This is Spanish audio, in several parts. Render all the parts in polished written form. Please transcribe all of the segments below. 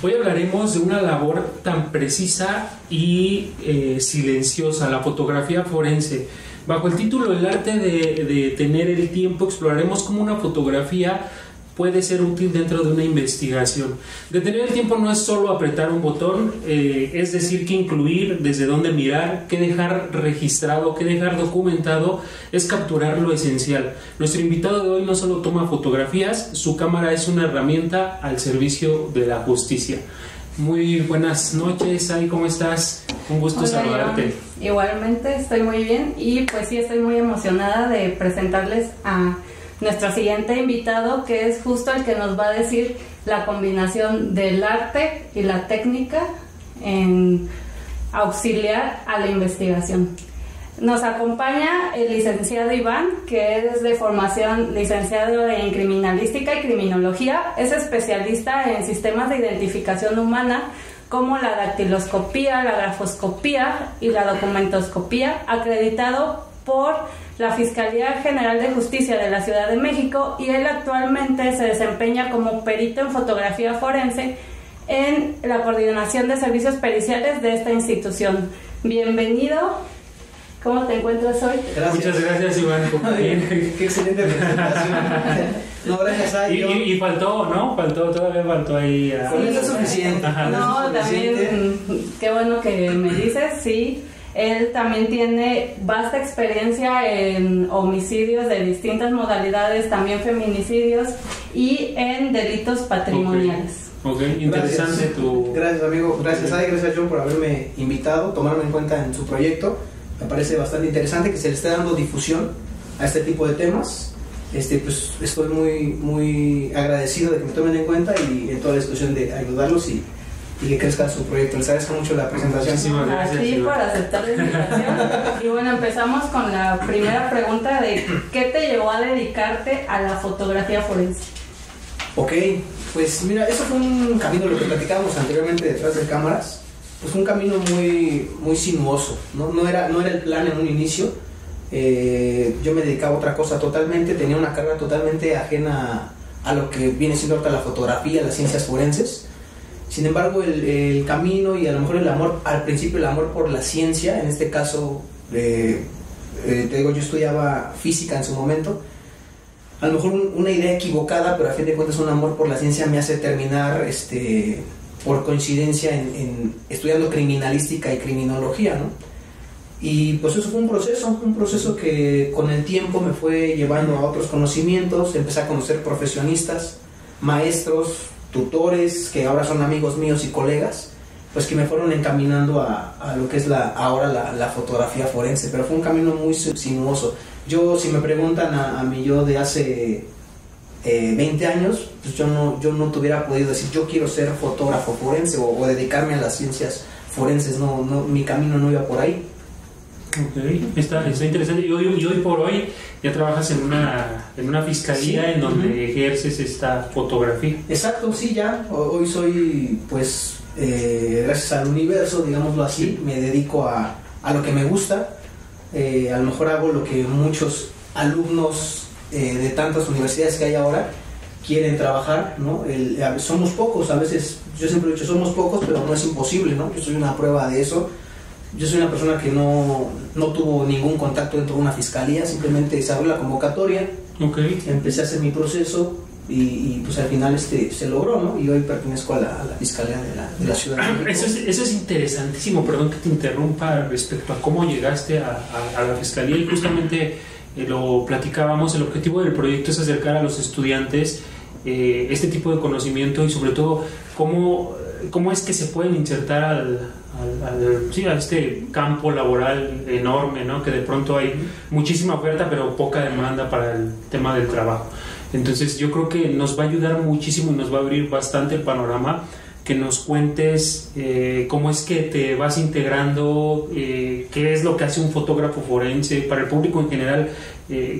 Hoy hablaremos de una labor tan precisa y silenciosa, la fotografía forense. Bajo el título El arte de tener el tiempo, exploraremos cómo una fotografía puede ser útil dentro de una investigación. De tener el tiempo no es solo apretar un botón, es decir, qué incluir, desde dónde mirar, qué dejar registrado, qué dejar documentado, es capturar lo esencial. Nuestro invitado de hoy no solo toma fotografías, su cámara es una herramienta al servicio de la justicia. Muy buenas noches, Sai, ¿cómo estás? Un gusto Hola, saludarte. Igualmente, estoy muy bien y pues sí, estoy muy emocionada de presentarles a nuestro siguiente invitado, que es justo el que nos va a decir la combinación del arte y la técnica en auxiliar a la investigación. Nos acompaña el licenciado Iván, que es de formación licenciado en criminalística y criminología, es especialista en sistemas de identificación humana como la dactiloscopía, la grafoscopía y la documentoscopía, acreditado por la Fiscalía General de Justicia de la Ciudad de México, y él actualmente se desempeña como perito en fotografía forense en la coordinación de servicios periciales de esta institución. Bienvenido. ¿Cómo te encuentras hoy? Gracias. Muchas gracias, Iván. Qué excelente presentación. No, gracias a Dios. Y faltó, ¿no? Todavía faltó ahí. Con eso es suficiente. Ajá. No, también, qué bueno que me dices, sí. Él también tiene vasta experiencia en homicidios de distintas modalidades, también feminicidios y en delitos patrimoniales. Ok, interesante tu... Gracias, amigo. Gracias, Adi. Gracias, John, por haberme invitado, tomarme en cuenta en su proyecto. Me parece bastante interesante que se le esté dando difusión a este tipo de temas. Pues estoy muy agradecido de que me tomen en cuenta y en toda la discusión de ayudarlos y que crezca su proyecto. Les agradezco mucho la presentación. Muchísimas gracias. Así por aceptar la invitación. Y bueno, empezamos con la primera pregunta de ¿qué te llevó a dedicarte a la fotografía forense? Ok, pues mira, eso fue un camino, lo que platicábamos anteriormente detrás de cámaras, pues un camino muy sinuoso, ¿no? No era el plan en un inicio. Yo me dedicaba a otra cosa totalmente, tenía una carrera totalmente ajena a lo que viene siendo ahorita la fotografía, las ciencias forenses. Sin embargo, el camino y a lo mejor el amor, al principio el amor por la ciencia, en este caso, te digo, yo estudiaba física en su momento, a lo mejor una idea equivocada, pero a fin de cuentas un amor por la ciencia me hace terminar, por coincidencia, en estudiando criminalística y criminología, ¿no? Y pues eso fue un proceso que con el tiempo me fue llevando a otros conocimientos, empecé a conocer profesionistas, maestros, tutores, que ahora son amigos míos y colegas, pues que me fueron encaminando a lo que es ahora la fotografía forense, pero fue un camino muy sinuoso. Yo, si me preguntan a mí yo de hace 20 años, pues yo no te hubiera podido decir yo quiero ser fotógrafo forense o dedicarme a las ciencias forenses, no, mi camino no iba por ahí. Ok, está interesante. Y hoy por hoy ya trabajas en una fiscalía, sí, en donde ejerces esta fotografía. Exacto, sí, ya. Hoy soy, pues, gracias al universo, digámoslo así, me dedico a lo que me gusta. A lo mejor hago lo que muchos alumnos de tantas universidades que hay ahora quieren trabajar, ¿no? Somos pocos, a veces, yo siempre he dicho, somos pocos, pero no es imposible, ¿no? Yo soy una prueba de eso. Yo soy una persona que no tuvo ningún contacto dentro de una fiscalía, simplemente se abrió la convocatoria, okay, empecé a hacer mi proceso y pues al final se logró, ¿no? Y hoy pertenezco a la fiscalía de la Ciudad de México. Eso es interesantísimo, perdón que te interrumpa, respecto a cómo llegaste a la fiscalía, y justamente lo platicábamos. El objetivo del proyecto es acercar a los estudiantes este tipo de conocimiento y sobre todo cómo es que se pueden insertar a este campo laboral enorme, ¿no? Que de pronto hay muchísima oferta pero poca demanda para el tema del trabajo. Entonces yo creo que nos va a ayudar muchísimo y nos va a abrir bastante el panorama que nos cuentes cómo es que te vas integrando, qué es lo que hace un fotógrafo forense para el público en general,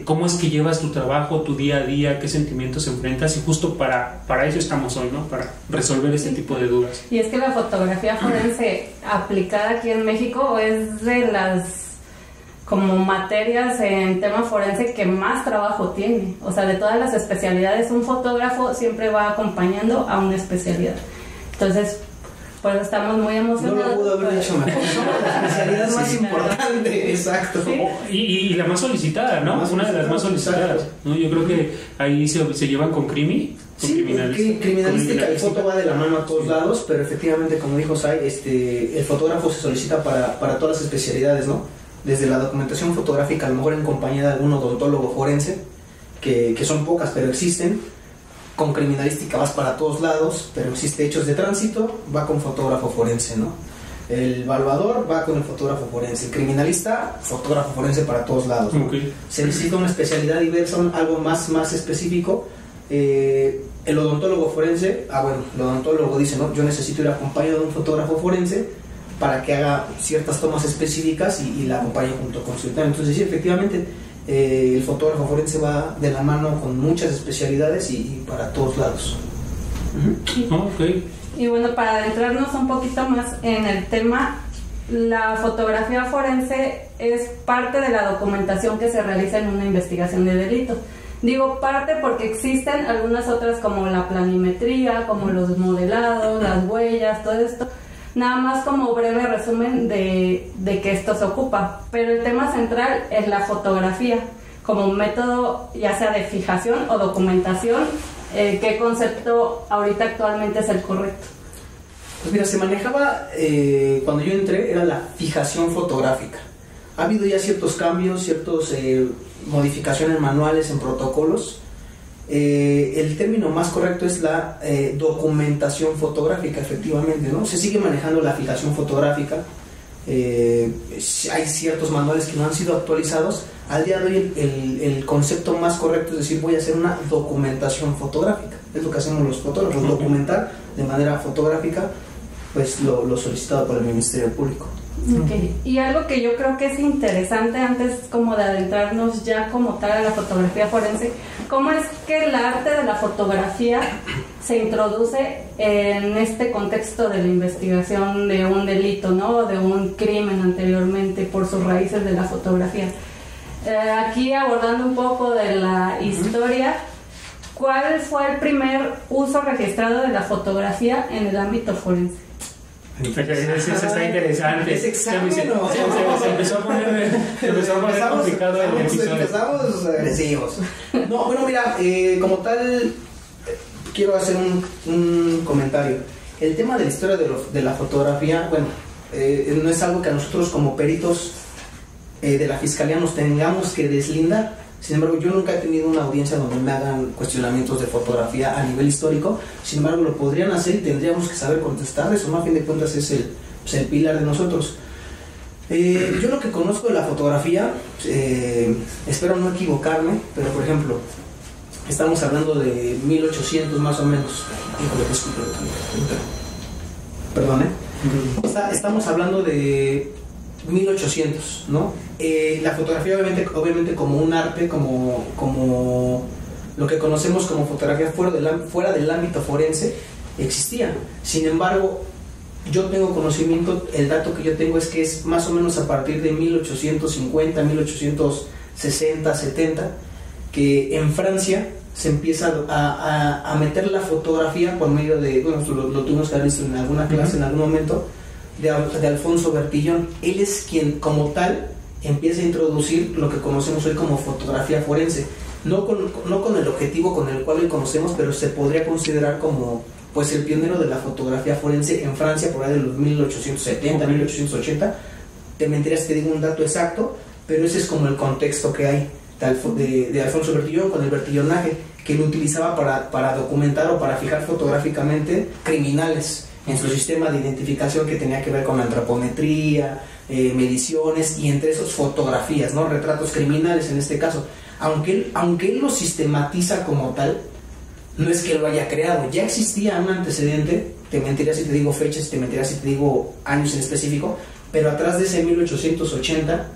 cómo es que llevas tu trabajo, tu día a día, qué sentimientos enfrentas, y justo para eso estamos hoy, ¿no? Para resolver este tipo de dudas. Y es que la fotografía forense aplicada aquí en México es de las como materias en tema forense que más trabajo tiene. O sea, de todas las especialidades, un fotógrafo siempre va acompañando a una especialidad. Entonces, pues estamos muy emocionados. No lo pudo haber dicho mejor. Somos la especialidad más importante, exacto. Sí. Y la más solicitada, ¿no? Una de las más solicitadas, ¿no? Yo creo que ahí se llevan con crimi. Sí, criminalística, el foto va de la mano a todos lados, pero efectivamente, como dijo Sai, el fotógrafo se solicita para todas las especialidades, ¿no? Desde la documentación fotográfica, a lo mejor en compañía de algún odontólogo forense, que son pocas, pero existen. Con criminalística vas para todos lados, pero existe hechos de tránsito, va con fotógrafo forense, ¿no? El evaluador va con el fotógrafo forense, el criminalista, fotógrafo forense para todos lados, ¿no? Okay. Se necesita una especialidad diversa, algo más específico. El odontólogo forense, el odontólogo dice, no, yo necesito ir acompañado de un fotógrafo forense para que haga ciertas tomas específicas y la acompañe junto con su intérprete. Entonces sí, efectivamente, el fotógrafo forense va de la mano con muchas especialidades y para todos lados. Okay. Y bueno, para adentrarnos un poquito más en el tema, la fotografía forense es parte de la documentación que se realiza en una investigación de delito. Digo parte porque existen algunas otras como la planimetría, como los modelados, las huellas, todo esto. Nada más como breve resumen de que esto se ocupa. Pero el tema central es la fotografía como un método ya sea de fijación o documentación. ¿Qué concepto ahorita actualmente es el correcto? Pues mira, se manejaba, cuando yo entré, era la fijación fotográfica. Ha habido ya ciertos cambios, ciertas modificaciones manuales en protocolos. El término más correcto es la documentación fotográfica, efectivamente, ¿no? Se sigue manejando la fijación fotográfica. Hay ciertos manuales que no han sido actualizados. Al día de hoy el concepto más correcto es decir, voy a hacer una documentación fotográfica. Es lo que hacemos los fotógrafos, documentar de manera fotográfica pues lo solicitado por el Ministerio Público. Okay. Y algo que yo creo que es interesante antes como de adentrarnos ya como tal a la fotografía forense, ¿cómo es que el arte de la fotografía se introduce en este contexto de la investigación de un delito, ¿no? De un crimen anteriormente por sus raíces de la fotografía? Aquí abordando un poco de la historia, ¿cuál fue el primer uso registrado de la fotografía en el ámbito forense? Eso está interesante. Es examen, se empezó a poner complicado el episodio. Empezamos agresivos. No, bueno, mira, como tal, quiero hacer un comentario. El tema de la historia de la fotografía, bueno, no es algo que a nosotros como peritos de la Fiscalía nos tengamos que deslindar. Sin embargo, yo nunca he tenido una audiencia donde me hagan cuestionamientos de fotografía a nivel histórico. Sin embargo, lo podrían hacer y tendríamos que saber contestar. Eso, ¿no? A fin de cuentas, es el pilar de nosotros. Yo lo que conozco de la fotografía, espero no equivocarme, pero por ejemplo, estamos hablando de 1800 más o menos. Perdón, estamos hablando de 1800, ¿no? La fotografía obviamente como un arte, como lo que conocemos como fotografía fuera del ámbito forense, existía. Sin embargo, yo tengo conocimiento, el dato que yo tengo es que es más o menos a partir de 1850, 1860, 70, que en Francia se empieza a meter la fotografía por medio de, bueno, lo tuvimos que haber visto en alguna clase en algún momento, de Alfonso Bertillon. Él es quien como tal empieza a introducir lo que conocemos hoy como fotografía forense, no con el objetivo con el cual hoy conocemos, pero se podría considerar como pues el pionero de la fotografía forense en Francia por ahí de los 1870, 1880. Te mentiría si te digo un dato exacto, pero ese es como el contexto que hay de Alfonso Bertillon con el bertillonaje, que lo utilizaba para documentar o para fijar fotográficamente criminales en su sistema de identificación que tenía que ver con la antropometría, mediciones y entre esos fotografías, ¿no? Retratos criminales en este caso. Aunque él lo sistematiza como tal, no es que lo haya creado, ya existía un antecedente. Te mentiría si te digo fechas, te mentiría si te digo años en específico, pero atrás de ese 1880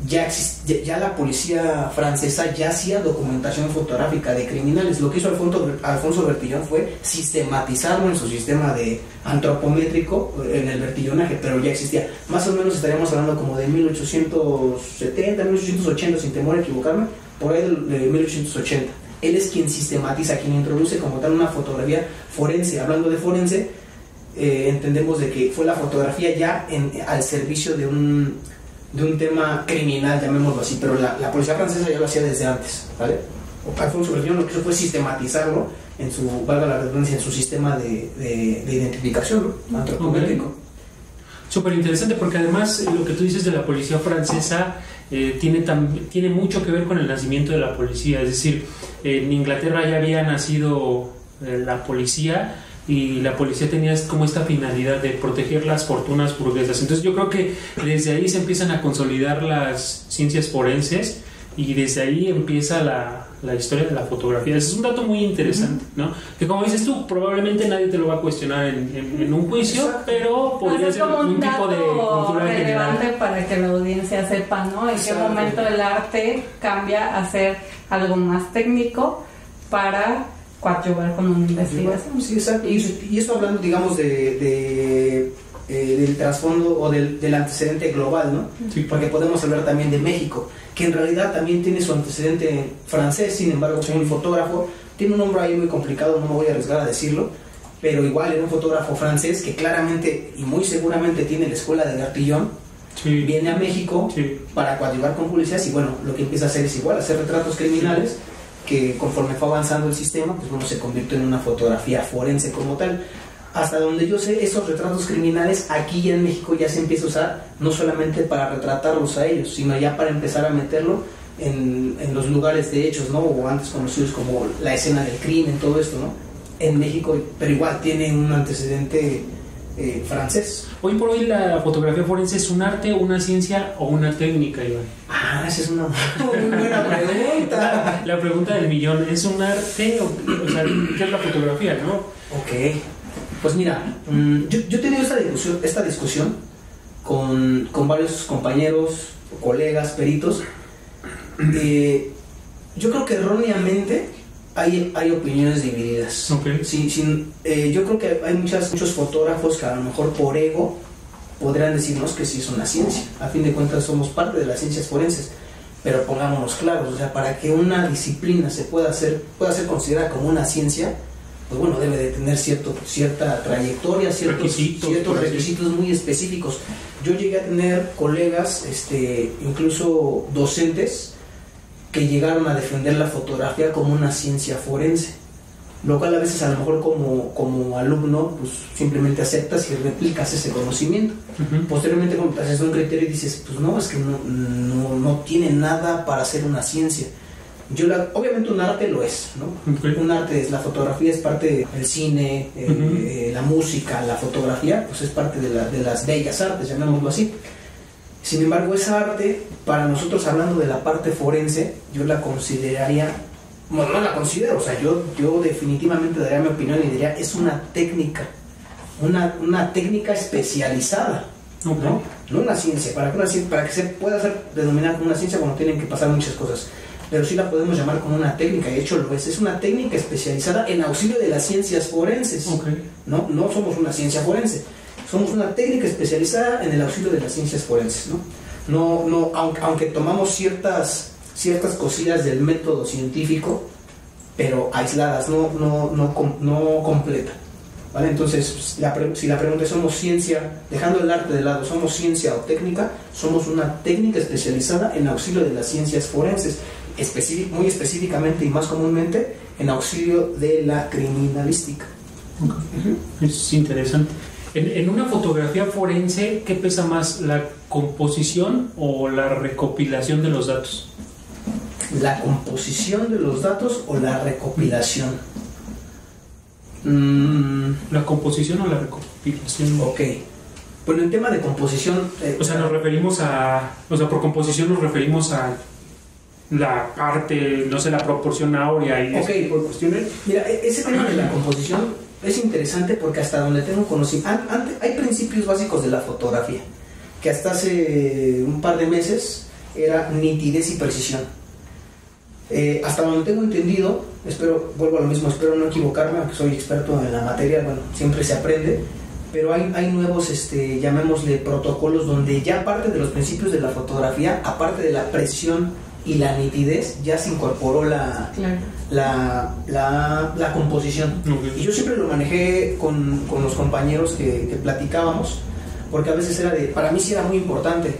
ya la policía francesa ya hacía documentación fotográfica de criminales. Lo que hizo Alfonso Bertillon fue sistematizarlo en su sistema de antropométrico en el bertillonaje, pero ya existía. Más o menos estaríamos hablando como de 1870, 1880, sin temor a equivocarme, por ahí de 1880. Él es quien sistematiza, quien introduce como tal una fotografía forense. Hablando de forense, entendemos de que fue la fotografía ya al servicio de un tema criminal, llamémoslo así, pero la policía francesa ya lo hacía desde antes, ¿vale? Alfonso Bertillon lo que hizo fue sistematizarlo en su, valga la redundancia, en su sistema de identificación, ¿no? Antropométrico. Súper interesante, porque además lo que tú dices de la policía francesa tiene mucho que ver con el nacimiento de la policía. Es decir, en Inglaterra ya había nacido la policía, y la policía tenía como esta finalidad de proteger las fortunas burguesas. Entonces yo creo que desde ahí se empiezan a consolidar las ciencias forenses, y desde ahí empieza la historia de la fotografía. Ese es un dato muy interesante, ¿no? Que, como dices tú, probablemente nadie te lo va a cuestionar en un juicio, pero podría ser como un tipo de cultura relevante general para que la audiencia sepa, ¿no? En qué momento el arte cambia a ser algo más técnico para coadyuvar con una investigación. Sí, exacto. Y eso hablando, digamos, del trasfondo o del antecedente global, ¿no? Sí. Porque podemos hablar también de México, que en realidad también tiene su antecedente francés. Sin embargo, como un fotógrafo, tiene un nombre ahí muy complicado, no me voy a arriesgar a decirlo, pero igual era un fotógrafo francés que claramente y muy seguramente tiene la escuela de Bertillon. Sí. Viene a México, sí, para coadyuvar con policías, y bueno, lo que empieza a hacer es igual, hacer retratos criminales, sí, que conforme fue avanzando el sistema, pues bueno, se convirtió en una fotografía forense como tal. Hasta donde yo sé, esos retratos criminales aquí ya en México ya se empieza a usar, no solamente para retratarlos a ellos, sino ya para empezar a meterlo en los lugares de hechos, ¿no? O antes conocidos como la escena del crimen, todo esto, ¿no? En México, pero igual tiene un antecedente francés. Hoy por hoy, ¿la fotografía forense es un arte, una ciencia o una técnica, Iván? Esa es una muy buena pregunta. La pregunta del millón, ¿es un arte o sea, qué es la fotografía, no? Ok, pues mira, yo he tenido esta discusión con varios compañeros, colegas, peritos. Yo creo que erróneamente hay opiniones divididas. Okay. Yo creo que hay muchos fotógrafos que a lo mejor por ego podrían decirnos que sí es una ciencia. A fin de cuentas somos parte de las ciencias forenses, pero pongámonos claros, o sea, para que una disciplina se pueda ser considerada como una ciencia, pues bueno, debe de tener cierta trayectoria, ciertos requisitos muy específicos. Yo llegué a tener colegas, incluso docentes, que llegaron a defender la fotografía como una ciencia forense, lo cual a veces a lo mejor como alumno pues simplemente aceptas y replicas ese conocimiento. Uh-huh. Posteriormente, cuando te haces un criterio y dices, pues no, es que no tiene nada para ser una ciencia. Obviamente un arte lo es, ¿no? Okay. Un arte es, la fotografía es parte del cine, uh-huh, la música, la fotografía pues es parte de las bellas artes, llamémoslo así. Sin embargo, esa arte, para nosotros, hablando de la parte forense, yo la consideraría, bueno, no la considero, o sea, yo definitivamente daría mi opinión y diría, es una técnica, una técnica especializada, okay, no una ciencia. Para que se pueda denominar como una ciencia, bueno, tienen que pasar muchas cosas, pero sí la podemos llamar como una técnica, de hecho lo es una técnica especializada en auxilio de las ciencias forenses. Okay. No somos una ciencia forense, somos una técnica especializada en el auxilio de las ciencias forenses, ¿no? Aunque tomamos ciertas cosillas del método científico, pero aisladas, no completa, ¿vale? Entonces, si la pregunta es, ¿somos ciencia? Dejando el arte de lado, ¿somos ciencia o técnica? Somos una técnica especializada en auxilio de las ciencias forenses, muy específicamente y más comúnmente en auxilio de la criminalística. Okay. Uh-huh. Es interesante. En una fotografía forense, ¿qué pesa más, la composición o la recopilación de los datos? ¿La composición de los datos o la recopilación? ¿La composición o la recopilación? Ok. Bueno, en tema de composición... nos referimos por composición nos referimos a la parte, no sé, la proporción áurea y... Ok, por cuestiones... Mira, ese tema de la composición es interesante porque hasta donde tengo conocimiento, hay principios básicos de la fotografía, que hasta hace un par de meses era nitidez y precisión. Hasta donde tengo entendido, vuelvo a lo mismo, espero no equivocarme, aunque soy experto en la materia, bueno, siempre se aprende, pero hay nuevos, llamémosle protocolos, donde ya parte de los principios de la fotografía, aparte de la precisión y la nitidez, ya se incorporó la composición. Okay. Y yo siempre lo manejé con los compañeros que platicábamos, porque a veces para mí sí era muy importante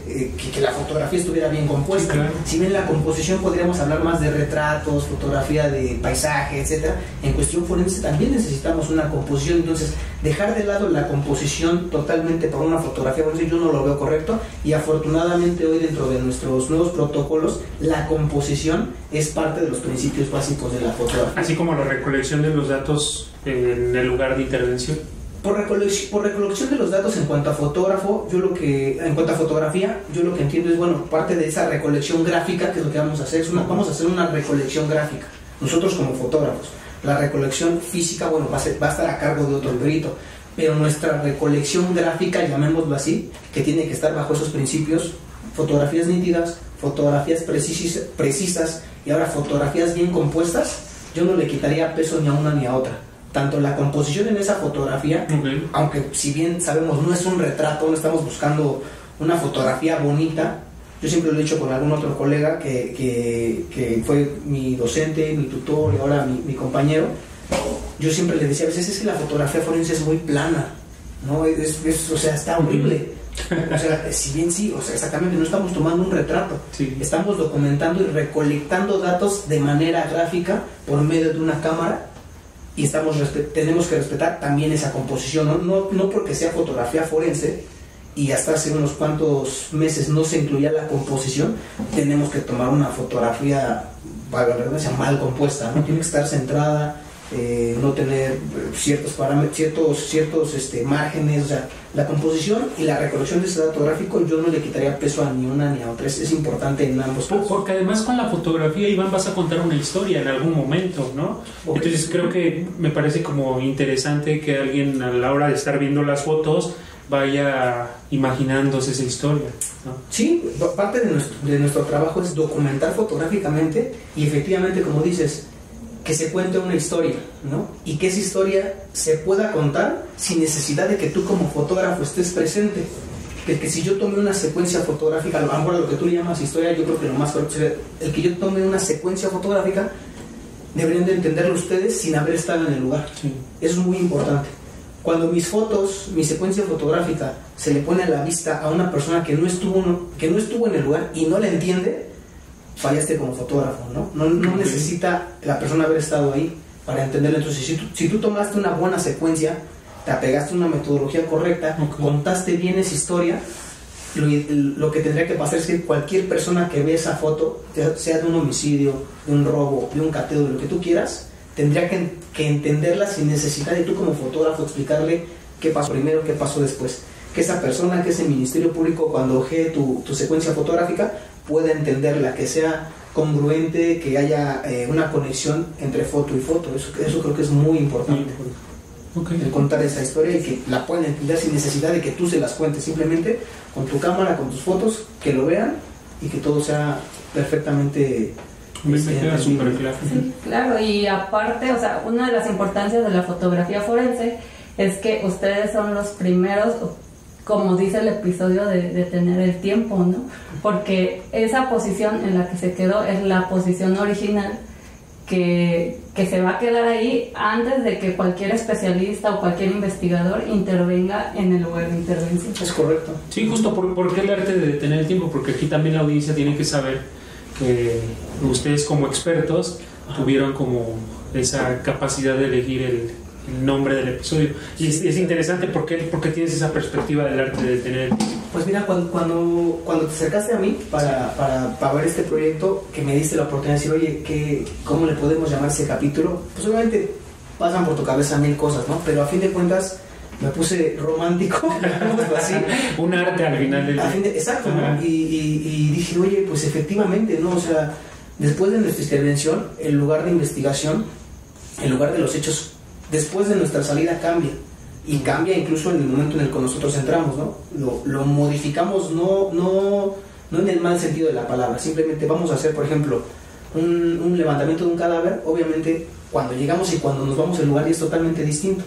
que la fotografía estuviera bien compuesta. Sí, claro. Si bien la composición podríamos hablar más de retratos, fotografía de paisaje, etcétera, en cuestión forense también necesitamos una composición. Entonces, dejar de lado la composición totalmente para una fotografía forense yo no lo veo correcto, y afortunadamente hoy dentro de nuestros nuevos protocolos la composición es parte de los principios básicos de la fotografía. Así como la recolección de los datos en el lugar de intervención. Por recolección de los datos en cuanto a fotógrafo, en cuanto a fotografía, yo lo que entiendo es, bueno, parte de esa recolección gráfica, que es lo que vamos a hacer, vamos a hacer una recolección gráfica, nosotros como fotógrafos. La recolección física, bueno, va a estar a cargo de otro perito, pero nuestra recolección gráfica, llamémoslo así, que tiene que estar bajo esos principios: fotografías nítidas, fotografías precisas y ahora fotografías bien compuestas. Yo no le quitaría peso ni a una ni a otra. Tanto la composición en esa fotografía, okay, aunque si bien sabemos no es un retrato, no estamos buscando una fotografía bonita. Yo siempre lo he dicho con algún otro colega que fue mi docente, mi tutor y ahora mi compañero. Yo siempre le decía a veces, es que la fotografía forense es muy plana, ¿no? O sea, está horrible. O sea, si bien sí, o sea, exactamente, no estamos tomando un retrato, sí, estamos documentando y recolectando datos de manera gráfica por medio de una cámara. Y tenemos que respetar también esa composición, no porque sea fotografía forense y hasta hace unos cuantos meses no se incluía la composición, tenemos que tomar una fotografía, para la redundancia, mal compuesta, ¿no? Tiene que estar centrada, no tener ciertos parámetros, ciertos márgenes. O sea, la composición y la recolección de ese dato gráfico yo no le quitaría peso a ni una ni a otra, es importante en ambos casos. Porque además con la fotografía, Iván, vas a contar una historia en algún momento, ¿no? Okay. Entonces creo que me parece como interesante que alguien a la hora de estar viendo las fotos vaya imaginándose esa historia, ¿no? Sí, parte de nuestro trabajo es documentar fotográficamente y efectivamente, como dices, que se cuente una historia, ¿no? Y que esa historia se pueda contar sin necesidad de que tú como fotógrafo estés presente. Que si yo tomé una secuencia fotográfica, a lo mejor lo que tú le llamas historia, yo creo que lo más correcto sería el que yo tome una secuencia fotográfica, deberían de entenderlo ustedes sin haber estado en el lugar. Sí. Eso es muy importante. Cuando mis fotos, mi secuencia fotográfica se le pone a la vista a una persona que no estuvo en el lugar y no la entiende, fallaste como fotógrafo, ¿no? No necesita la persona haber estado ahí para entenderlo. Entonces, si tú tomaste una buena secuencia, te apegaste a una metodología correcta, contaste bien esa historia, lo que tendría que pasar es que cualquier persona que ve esa foto, sea de un homicidio, de un robo, de un cateo, de lo que tú quieras, tendría que entenderla sin necesidad de tú como fotógrafo explicarle qué pasó primero, qué pasó después. Que esa persona, que ese ministerio público, cuando ojee tu secuencia fotográfica, pueda entenderla, que sea congruente, que haya una conexión entre foto y foto. Eso creo que es muy importante. Okay. El contar esa historia y que la puedan entender sin necesidad de que tú se las cuentes, simplemente con tu cámara, con tus fotos, que lo vean y que todo sea perfectamente súper claro. Sí, claro, y aparte, o sea, una de las importancias de la fotografía forense es que ustedes son los primeros, como dice el episodio, de tener el tiempo, ¿no? Porque esa posición en la que se quedó es la posición original que se va a quedar ahí antes de que cualquier especialista o cualquier investigador intervenga en el lugar de intervención. Es correcto. Sí, justo por qué el arte de detener el tiempo, porque aquí también la audiencia tiene que saber que ustedes como expertos tuvieron como esa capacidad de elegir el nombre del episodio. Y es interesante porque tienes esa perspectiva del arte de detener el tiempo. Pues mira, cuando te acercaste a mí para ver este proyecto, que me diste la oportunidad de decir, oye, ¿cómo le podemos llamar ese capítulo? Pues obviamente pasan por tu cabeza mil cosas, ¿no? Pero a fin de cuentas me puse romántico, así. Un arte al final del día. Exacto, ¿no? Y dije, oye, pues efectivamente, ¿no? O sea, después de nuestra intervención, el lugar de investigación, el lugar de los hechos, después de nuestra salida cambia. Y cambia incluso en el momento en el que nosotros entramos, ¿no? Lo modificamos no en el mal sentido de la palabra. Simplemente vamos a hacer, por ejemplo, un levantamiento de un cadáver. Obviamente, cuando llegamos y cuando nos vamos al lugar es totalmente distinto.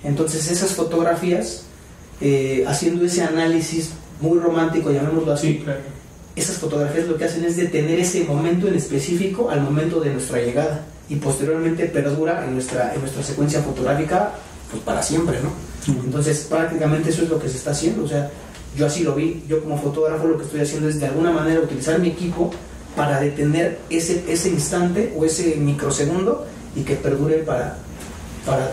Entonces, esas fotografías, haciendo ese análisis muy romántico, llamémoslo así, sí, claro, esas fotografías lo que hacen es detener ese momento en específico al momento de nuestra llegada y posteriormente perdura en nuestra secuencia fotográfica pues para siempre, ¿no? Entonces prácticamente eso es lo que se está haciendo, o sea, yo así lo vi, yo como fotógrafo lo que estoy haciendo es de alguna manera utilizar mi equipo para detener ese instante o ese microsegundo y que perdure para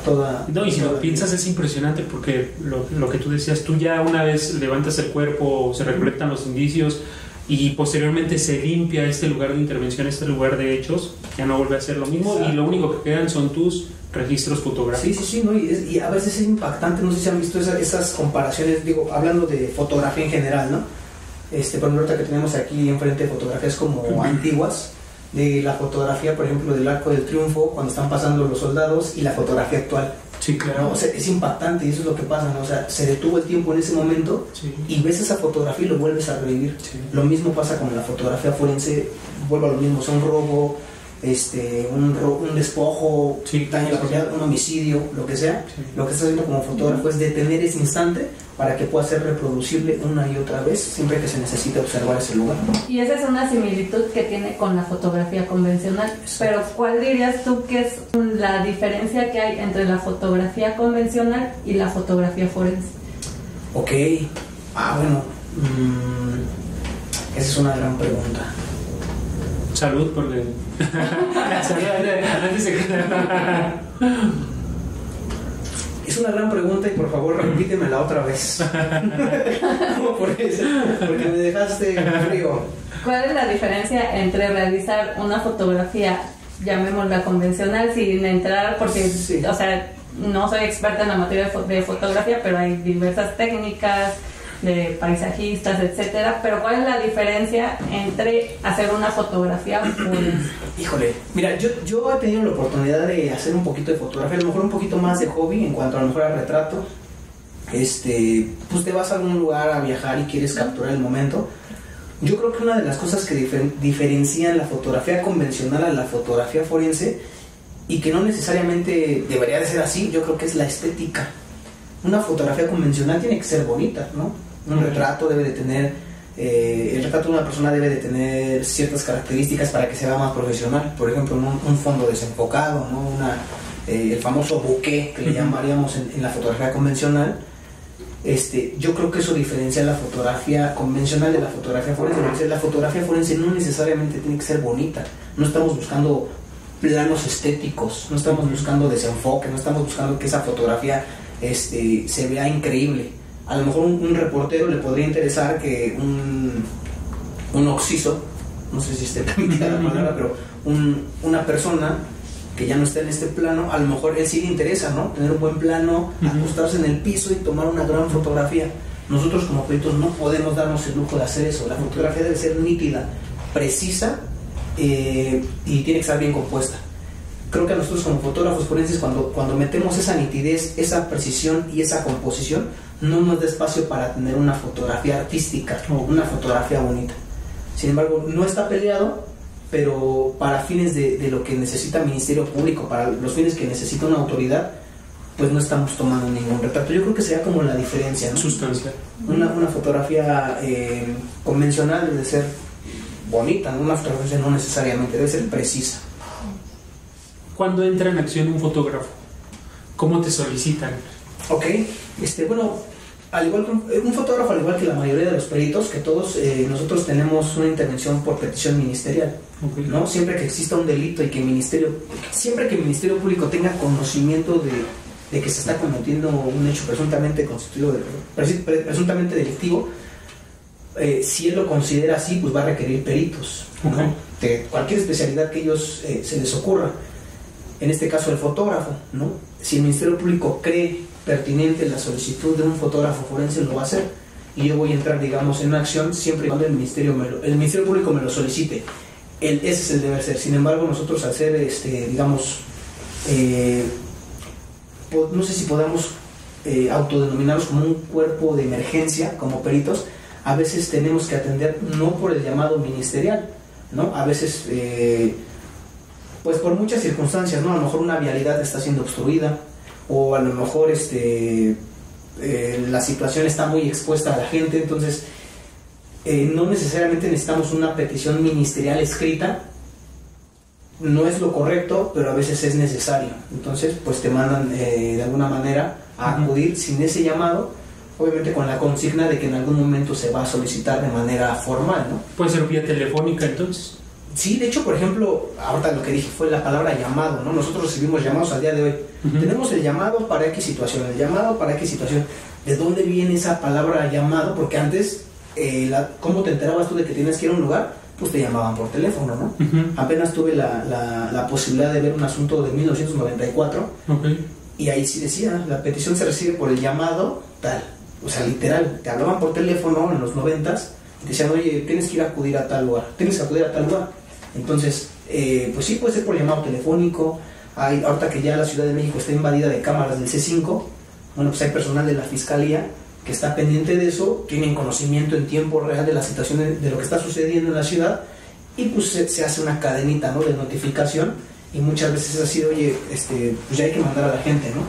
toda... No, y si lo piensas es impresionante porque lo que tú decías, tú ya una vez levantas el cuerpo, se recolectan los indicios y posteriormente se limpia este lugar de intervención, este lugar de hechos, ya no vuelve a ser lo mismo. Exacto. Y lo único que quedan son tus registros fotográficos. Sí, ¿no? Y a veces es impactante, no sé si han visto esas comparaciones, digo, hablando de fotografía en general, ¿no? Por ejemplo, ahorita que tenemos aquí enfrente fotografías como antiguas, de la fotografía, por ejemplo, del Arco del Triunfo, cuando están pasando los soldados, y la fotografía actual. Sí, claro. ¿No? O sea, es impactante y eso es lo que pasa, ¿no? O sea, se detuvo el tiempo en ese momento, sí, y ves esa fotografía y lo vuelves a revivir. Sí. Lo mismo pasa con la fotografía forense, vuelvo a lo mismo, sea un robo, un despojo, sí, daño a la propiedad, un homicidio, lo que sea. Sí. Lo que estás haciendo como fotógrafo es detener ese instante para que pueda ser reproducible una y otra vez siempre que se necesite observar ese lugar. Y esa es una similitud que tiene con la fotografía convencional. Pero ¿cuál dirías tú que es la diferencia que hay entre la fotografía convencional y la fotografía forense? Ok, bueno, esa es una gran pregunta. Salud, porque... Es una gran pregunta y por favor repítemela otra vez. Porque me dejaste frío. ¿Cuál es la diferencia entre realizar una fotografía, llamémosla convencional, sin entrar, porque, sí, o sea, no soy experta en la materia de fotografía, pero hay diversas técnicas de paisajistas, etcétera, pero ¿cuál es la diferencia entre hacer una fotografía forense? Híjole, mira, yo he tenido la oportunidad de hacer un poquito de fotografía, a lo mejor un poquito más de hobby en cuanto a lo mejor al retrato. Pues te vas a algún lugar a viajar y quieres capturar el momento. Yo creo que una de las cosas que diferencian la fotografía convencional a la fotografía forense, y que no necesariamente debería de ser así, yo creo que es la estética. Una fotografía convencional tiene que ser bonita, ¿no? Un retrato debe de tener, el retrato de una persona debe de tener ciertas características para que sea más profesional. Por ejemplo, un fondo desenfocado, ¿no? El famoso bokeh que le llamaríamos en la fotografía convencional. Yo creo que eso diferencia la fotografía convencional de la fotografía forense. Porque la fotografía forense no necesariamente tiene que ser bonita. No estamos buscando planos estéticos, no estamos buscando desenfoque, no estamos buscando que esa fotografía se vea increíble. A lo mejor un reportero le podría interesar que un occiso, no sé si esté permitida la palabra, pero una persona que ya no está en este plano, a lo mejor él sí le interesa, ¿no? Tener un buen plano, acostarse en el piso y tomar una gran fotografía. Nosotros como peritos no podemos darnos el lujo de hacer eso. La fotografía debe ser nítida, precisa, y tiene que estar bien compuesta. Creo que a nosotros como fotógrafos forenses, cuando metemos esa nitidez, esa precisión y esa composición, no nos da espacio para tener una fotografía artística, una fotografía bonita. Sin embargo, no está peleado, pero para fines de lo que necesita el Ministerio Público, para los fines que necesita una autoridad, pues no estamos tomando ningún retrato. Yo creo que sería como la diferencia, ¿no? Sustancial. Una fotografía convencional debe ser bonita, ¿no? Una fotografía no necesariamente, debe ser precisa. ¿Cuándo entra en acción un fotógrafo? ¿Cómo te solicitan? Ok, bueno, al igual que un fotógrafo, al igual que la mayoría de los peritos, que todos nosotros tenemos una intervención por petición ministerial, okay, ¿no? Siempre que exista un delito y siempre que el Ministerio Público tenga conocimiento de que se está cometiendo un hecho presuntamente constituido, presuntamente delictivo, si él lo considera así, pues va a requerir peritos, okay, ¿no? De cualquier especialidad que ellos se les ocurra. En este caso el fotógrafo, ¿no? Si el Ministerio Público cree pertinente la solicitud de un fotógrafo forense, lo va a hacer, y yo voy a entrar, digamos, en una acción siempre y cuando el Ministerio Público me lo solicite. Ese es el deber ser. Sin embargo, nosotros al ser, digamos, no sé si podamos autodenominarnos como un cuerpo de emergencia, como peritos, a veces tenemos que atender no por el llamado ministerial, ¿no? A veces pues por muchas circunstancias, ¿no? A lo mejor una vialidad está siendo obstruida, o a lo mejor la situación está muy expuesta a la gente, entonces no necesariamente necesitamos una petición ministerial escrita, no es lo correcto, pero a veces es necesario. Entonces, pues te mandan de alguna manera a acudir sin ese llamado, obviamente con la consigna de que en algún momento se va a solicitar de manera formal, ¿no? Puede ser vía telefónica, entonces. Sí, de hecho, por ejemplo, ahorita lo que dije fue la palabra llamado, ¿no? Nosotros recibimos llamados al día de hoy. Tenemos el llamado para X situación, el llamado para X situación. ¿De dónde viene esa palabra llamado? Porque antes, ¿cómo te enterabas tú de que tienes que ir a un lugar? Pues te llamaban por teléfono, ¿no? Apenas tuve la posibilidad de ver un asunto de 1994, y ahí sí decía, la petición se recibe por el llamado tal. O sea, literal, te hablaban por teléfono en los 90s y te decían, oye, tienes que ir a acudir a tal lugar, tienes que acudir a tal lugar. Entonces, pues sí, puede ser por llamado telefónico. Ahorita que ya la Ciudad de México está invadida de cámaras del C5, bueno, pues hay personal de la Fiscalía que está pendiente de eso, tienen conocimiento en tiempo real de la situación de lo que está sucediendo en la ciudad, y pues se hace una cadenita, ¿no?, de notificación, y muchas veces es así, oye, pues ya hay que mandar a la gente, ¿no?